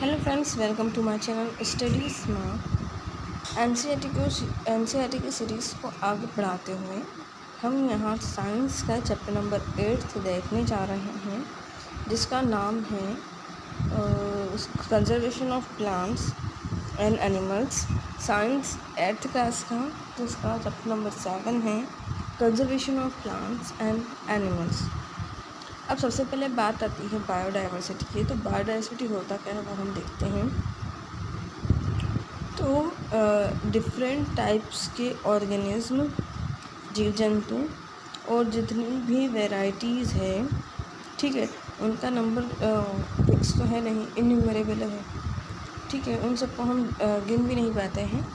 Hello friends, welcome to my channel study smart. NCERT की series को आगे बढ़ाते हुए हम यहाँ साइंस का चैप्टर नंबर 8 देखने जा रहे हैं, जिसका नाम है conservation of plants and animals. Science 8th class का, जिसका चैप्टर नंबर 7 है conservation of plants and animals. अब सबसे पहले बात आती है बायोडाइवर्सिटी की। तो बायोडाइवर्सिटी होता क्या है वो हम देखते हैं। तो डिफरेंट टाइप्स के ऑर्गेनिज्म, जीव जंतु और जितनी भी वैराइटीज़ है, ठीक है, उनका नंबर फिक्स तो है नहीं, इन्यूमरेबल है, ठीक है। उन सबको हम गिन भी नहीं पाते हैं।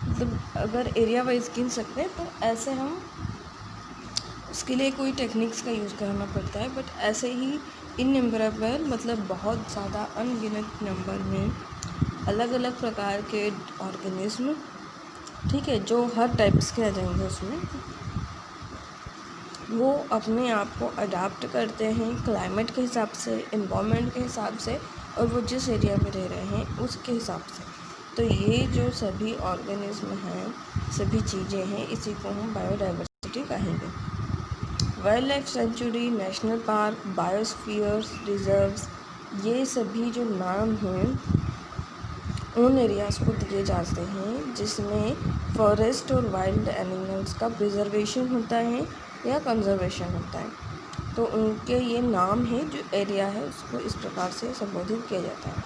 मतलब अगर एरिया वाइज गिन सकते हैं तो ऐसे हम उसके लिए कोई टेक्निक्स का यूज़ करना पड़ता है, बट ऐसे ही इननंबरेबल मतलब बहुत ज़्यादा अनगिनत नंबर में अलग अलग प्रकार के ऑर्गेनिज्म, ठीक है, जो हर टाइप्स के आ जाएंगे उसमें, वो अपने आप को अडाप्ट करते हैं क्लाइमेट के हिसाब से, इन्वामेंट के हिसाब से, और वो जिस एरिया में रह रहे हैं उसके हिसाब से। तो ये जो सभी ऑर्गेनिज्म हैं, सभी चीज़ें हैं, इसी को हम बायोडाइवर्सिटी कहेंगे। Wildlife sanctuary, national park, biospheres reserves, ये सभी जो नाम हैं उन एरियाज़ को दिए जाते हैं जिसमें फॉरेस्ट और वाइल्ड एनिमल्स का प्रिजर्वेशन होता है या कंजर्वेशन होता है। तो उनके ये नाम है, जो एरिया है उसको इस प्रकार से संबोधित किया जाता है।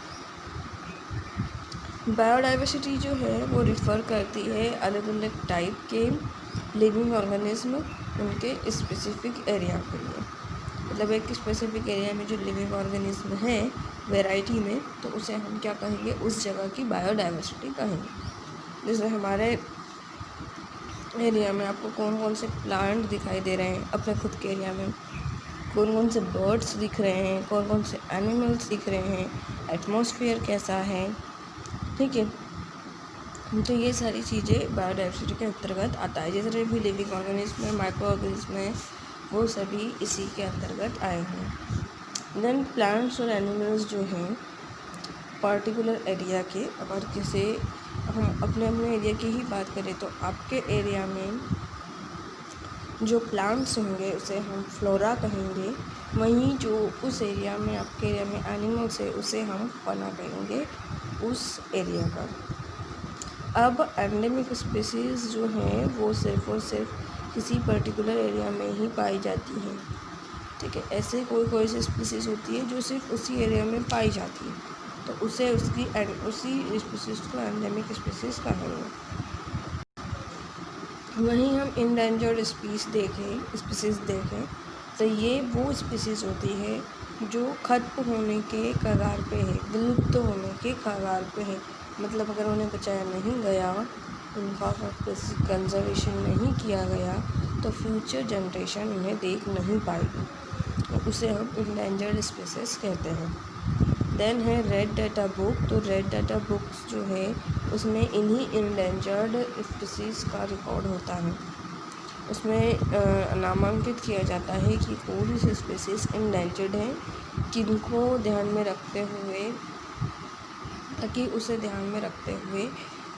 बायोडाइवर्सिटी जो है वो रिफ़र करती है अलग अलग टाइप के लिविंग ऑर्गेनिज्म उनके स्पेसिफिक एरिया के लिए। मतलब एक स्पेसिफिक एरिया में जो लिविंग ऑर्गेनिज्म है वैरायटी में, तो उसे हम क्या कहेंगे, उस जगह की बायोडाइवर्सिटी कहेंगे। जैसे हमारे एरिया में आपको कौन कौन से प्लांट दिखाई दे रहे हैं, अपने खुद के एरिया में कौन कौन से बर्ड्स दिख रहे हैं, कौन कौन से एनिमल्स दिख रहे हैं, एटमॉस्फेयर कैसा है, ठीक है। तो ये सारी चीज़ें बायोडाइवर्सिटी के अंतर्गत आता है। जितने भी लिविंग ऑर्गेनिज्म है, माइक्रो ऑर्गेनिज्म है, वो सभी इसी के अंतर्गत आए हैं। देन प्लांट्स और एनिमल्स जो हैं पर्टिकुलर एरिया के, अगर किसी हम अपने एरिया की ही बात करें तो आपके एरिया में जो प्लांट्स होंगे उसे हम फ्लोरा कहेंगे, वहीं जो उस एरिया में आपके एरिया में एनिमल्स है उसे हम फॉना कहेंगे उस एरिया का। अब एंडेमिक स्पीसीज़ जो हैं वो सिर्फ़ और सिर्फ किसी पर्टिकुलर एरिया में ही पाई जाती हैं, ठीक है। ऐसे कोई सी स्पीसीज़ होती है जो सिर्फ उसी एरिया में पाई जाती है, तो उसे उसी स्पीसीज़ को एंडेमिक स्पीसीज़ कहेंगे। वहीं हम इंडेंजर्ड स्पीसीज़ देखें तो ये वो स्पीसीज़ होती है जो खत्म होने के कगार पे है, विलुप्त होने के कगार पे है। मतलब अगर उन्हें बचाया नहीं गया, उनका कंजर्वेशन नहीं किया गया, तो फ्यूचर जनरेशन उन्हें देख नहीं पाएगी, तो उसे हम इंडेंजर्ड स्पीसीज़ कहते हैं। देन है रेड डाटा बुक। तो रेड डाटा बुक्स जो है उसमें इन्हीं इंडेंजर्ड स्पीसीज़ का रिकॉर्ड होता है। उसमें नामांकित किया जाता है कि कौन सी स्पीसीज़ इंडेंजर्ड है, किनको ध्यान में रखते हुए, ताकि उसे ध्यान में रखते हुए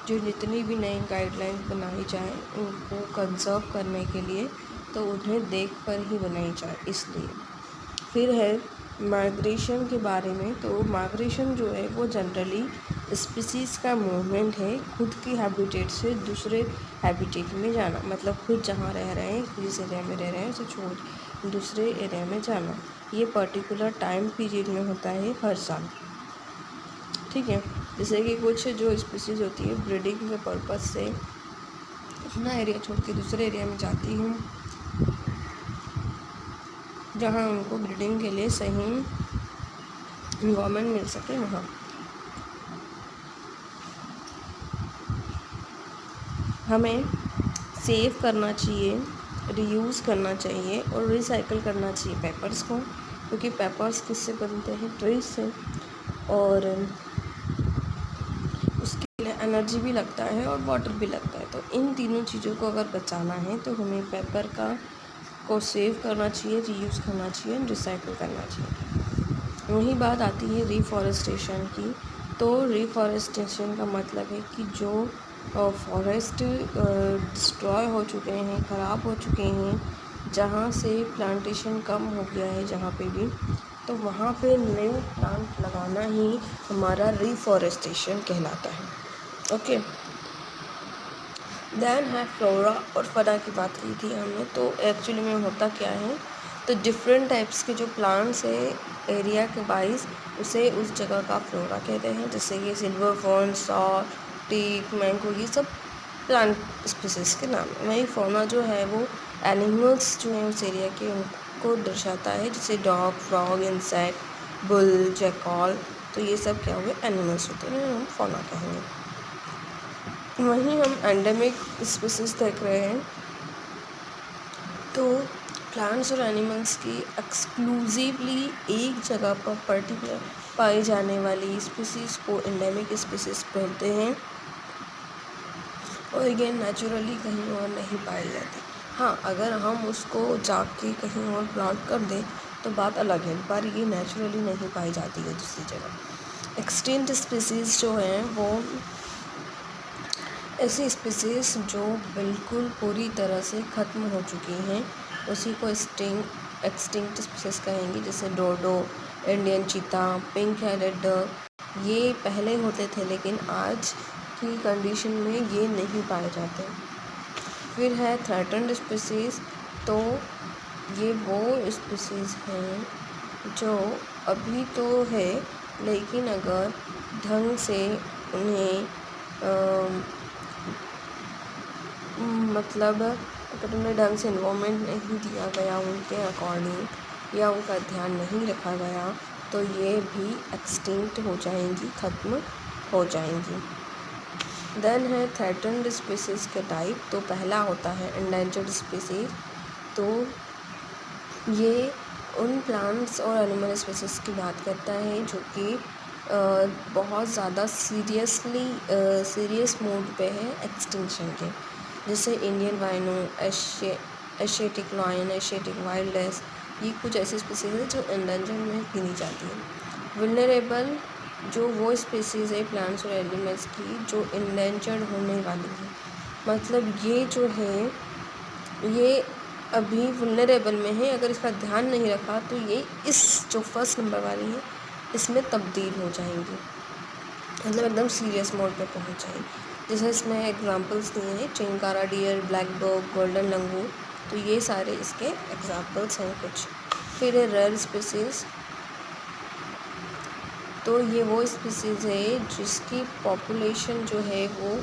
जो जितनी भी नई गाइडलाइंस बनाई जाए उनको कंजर्व करने के लिए, तो उन्हें देख कर ही बनाई जाए, इसलिए। फिर है माइग्रेशन के बारे में। तो माइग्रेशन जो है वो जनरली स्पीसीज़ का मूवमेंट है, खुद की हैबिटेट से दूसरे हैबिटेट में जाना। मतलब खुद जहाँ रह रहे हैं, जिस एरिया में रह रहे हैं उसे छोड़ दूसरे एरिया में जाना। ये पर्टिकुलर टाइम पीरियड में होता है हर साल, ठीक है। जैसे कि कुछ जो स्पीसीज़ होती है ब्रीडिंग के पर्पज़ से अपना एरिया छोड़ के दूसरे एरिया में जाती हूँ, जहाँ उनको ब्रीडिंग के लिए सही इन्वायरमेंट मिल सके वहाँ। हमें सेव करना चाहिए, रीयूज़ करना चाहिए और रिसाइकिल करना चाहिए पेपर्स को, क्योंकि पेपर्स किससे बनते हैं, ट्रीज से, और उसके लिए एनर्जी भी लगता है और वाटर भी लगता है। तो इन तीनों चीज़ों को अगर बचाना है तो हमें पेपर को सेव करना चाहिए, रीयूज़ करना चाहिए, रिसाइकिल करना चाहिए। वही बात आती है रिफॉरेस्टेशन की। तो रिफॉरेस्टेशन का मतलब है कि जो फॉरेस्ट डिस्ट्रॉय हो चुके हैं, ख़राब हो चुके हैं, जहाँ से प्लांटेशन कम हो गया है जहाँ पे भी, तो वहाँ पे नए प्लांट लगाना ही हमारा रिफॉरेस्टेशन कहलाता है। ओके, देन है फ्लोरा और फना की बात की थी हमने। तो एक्चुअली में होता क्या है, तो डिफरेंट टाइप्स के जो प्लांट्स है एरिया के वाइज, उसे उस जगह का फ्लोरा कहते हैं। जैसे कि silver fern, saw, teak, mango, ये सब प्लांट स्पीसीज के नाम है। वहीं फौना जो है वो एनिमल्स जो हैं उस एरिया के उनको दर्शाता है, जैसे dog, frog, insect, bull, jackal. तो ये सब क्या हुए, एनिमल्स होते हैं, हम फौना कहेंगे। वहीं हम एंडेमिक स्पीसीज देख रहे हैं, तो प्लांट्स और एनिमल्स की एक्सक्लूसिवली एक जगह पर पर्टिकुलर पाई जाने वाली स्पीसीज़ को एंडेमिक स्पीसीज़ बोलते हैं, और अगेन नेचुरली कहीं और नहीं पाई जाती। हाँ, अगर हम उसको जाके कहीं और प्लांट कर दें तो बात अलग है, पर ये नेचुरली नहीं पाई जाती है दूसरी जगह। एक्सटिंक्ट स्पीसीज़ जो हैं वो ऐसी स्पीसीज़ जो बिल्कुल पूरी तरह से ख़त्म हो चुकी हैं, उसी को एक्सटिंक्ट स्पीसीज़ कहेंगे। जैसे डोडो, इंडियन चीता, पिंक हेडेड डक, ये पहले होते थे लेकिन आज की कंडीशन में ये नहीं पाए जाते। फिर है थ्रेटन्ड स्पीसीज़। तो ये वो स्पीसीज़ हैं जो अभी तो है, लेकिन अगर ढंग से उन्हें मतलब अगर उन्हें ढंग से इन्वॉल्वमेंट नहीं दिया गया उनके अकॉर्डिंग, या उनका ध्यान नहीं रखा गया, तो ये भी एक्सटिंक्ट हो जाएंगी, ख़त्म हो जाएंगी। देन है थ्रेटन्ड स्पीसीज़ के टाइप। तो पहला होता है एंडेंजर्ड स्पीसीज़। तो ये उन प्लांट्स और एनिमल स्पीसीज़ की बात करता है जो कि बहुत ज़्यादा सीरियस मोड पे है एक्सटिंक्शन के। जैसे Indian rhino, Asiatic lion, Asiatic wild डेस, ये कुछ ऐसी स्पीसीज़ है जो एंडेंजर में गिनी जाती है। वल्नरेबल जो वो स्पीसीज़ है प्लांट्स और एनिमल्स की जो एंडेंजर्ड होने वाली है, मतलब ये जो है ये अभी वल्नरेबल में है, अगर इसका ध्यान नहीं रखा तो ये इस जो फर्स्ट नंबर वाली है इसमें तब्दील हो जाएंगी, मतलब एकदम सीरियस मोड पे पहुंच जाएंगी। जैसे इसमें एग्जांपल्स दिए हैं, chinkara deer, black bird, golden langur. तो ये सारे इसके एग्जांपल्स हैं कुछ। फिर है रेयर स्पीसीज़। तो ये वो स्पीसीज़ है जिसकी पॉपुलेशन जो है वो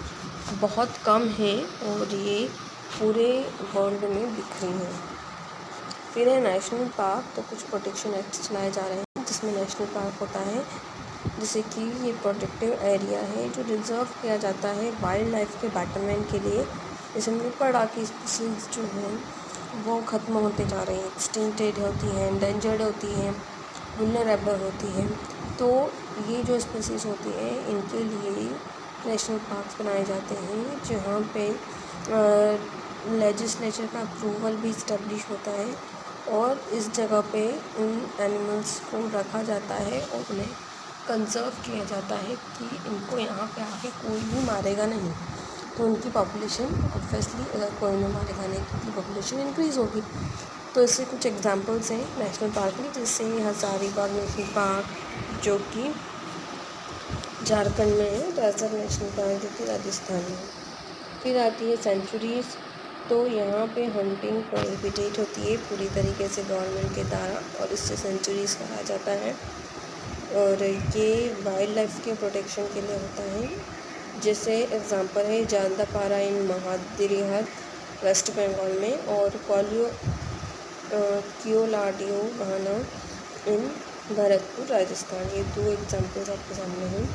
बहुत कम है और ये पूरे वर्ल्ड में बिखरी है। फिर है नेशनल पार्क। तो कुछ प्रोटेक्शन एक्ट्स चलाए जा रहे हैं जिसमें नेशनल पार्क होता है, जैसे कि ये प्रोटेक्टिव एरिया है जो रिजर्व किया जाता है वाइल्ड लाइफ के बैटरमेंट के लिए। इसमें पड़ा की स्पीसीज़ जो हैं वो ख़त्म होते जा रही हैं, एक्सटिंक्टेड होती हैं, एंडेंजर्ड होती हैं, वल्नरेबल होती हैं। तो ये जो स्पीसीज़ होती हैं इनके लिए नेशनल पार्क्स बनाए जाते हैं, जहाँ पे लेजिस्लेचर का अप्रूवल भी इस्टेब्लिश होता है, और इस जगह पे उन एनिमल्स को रखा जाता है और उन्हें कंजर्व किया जाता है कि इनको यहाँ पे आके कोई भी मारेगा नहीं। तो उनकी पॉपुलेशन ऑब्वियसली, अगर कोई नहीं मारेगा नहीं तो उनकी पॉपुलेशन इंक्रीज़ होगी। तो इससे कुछ एग्जांपल्स हैं नेशनल पार्क में, जैसे हजारीबाग नेशनल पार्क जो कि झारखंड में है, राजसर नेशनल पार्क जो कि राजस्थान में है। फिर आती है सेंचुरीज़। तो यहाँ पे हंटिंग प्रोहिबिटेड होती है पूरी तरीके से गवर्नमेंट के द्वारा, और इससे सेंचुरीज़ कहा जाता है, और ये वाइल्ड लाइफ के प्रोटेक्शन के लिए होता है। जैसे एग्जांपल है जालदापारा इन महादिरिहट वेस्ट बंगाल में, और कियोलाडियो बहाना इन भरतपुर राजस्थान। ये 2 एग्जांपल्स आपके सामने हैं।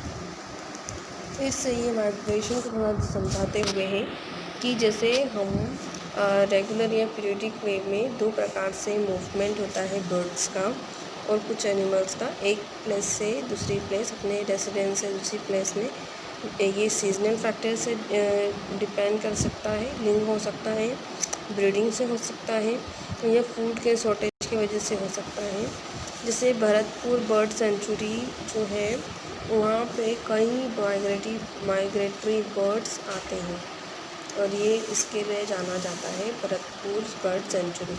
फिर से ये माइग्रेशन को थोड़ा समझाते हुए हैं कि जैसे हम रेगुलर या पीरियडिक वे में 2 प्रकार से मूवमेंट होता है बर्ड्स का और कुछ एनिमल्स का, एक प्लेस से दूसरी प्लेस, अपने रेसिडेंस से दूसरी प्लेस में। ये सीजनल फैक्टर से डिपेंड कर सकता है, लिंक हो सकता है, ब्रीडिंग से हो सकता है या फूड के शॉर्टेज की वजह से हो सकता है। जैसे भरतपुर बर्ड सेंचुरी जो है वहाँ पे कई माइग्रेटरी बर्ड्स आते हैं और ये इसके लिए जाना जाता है Bharatpur bird sanctuary.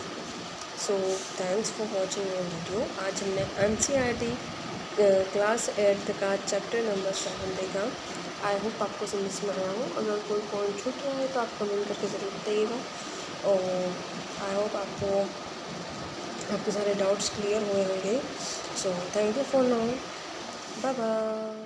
So thanks for watching your video. आज हमने NCERT क्लास 8 का चैप्टर नंबर 7 देखा। आई होप आपको समझ में आया हो। अगर कोई पॉइंट छूट रहा है तो आप कमेंट करके ज़रूर बताइएगा और आई होप आपके सारे डाउट्स क्लियर हुए होंगे। So thank you for now, bye bye.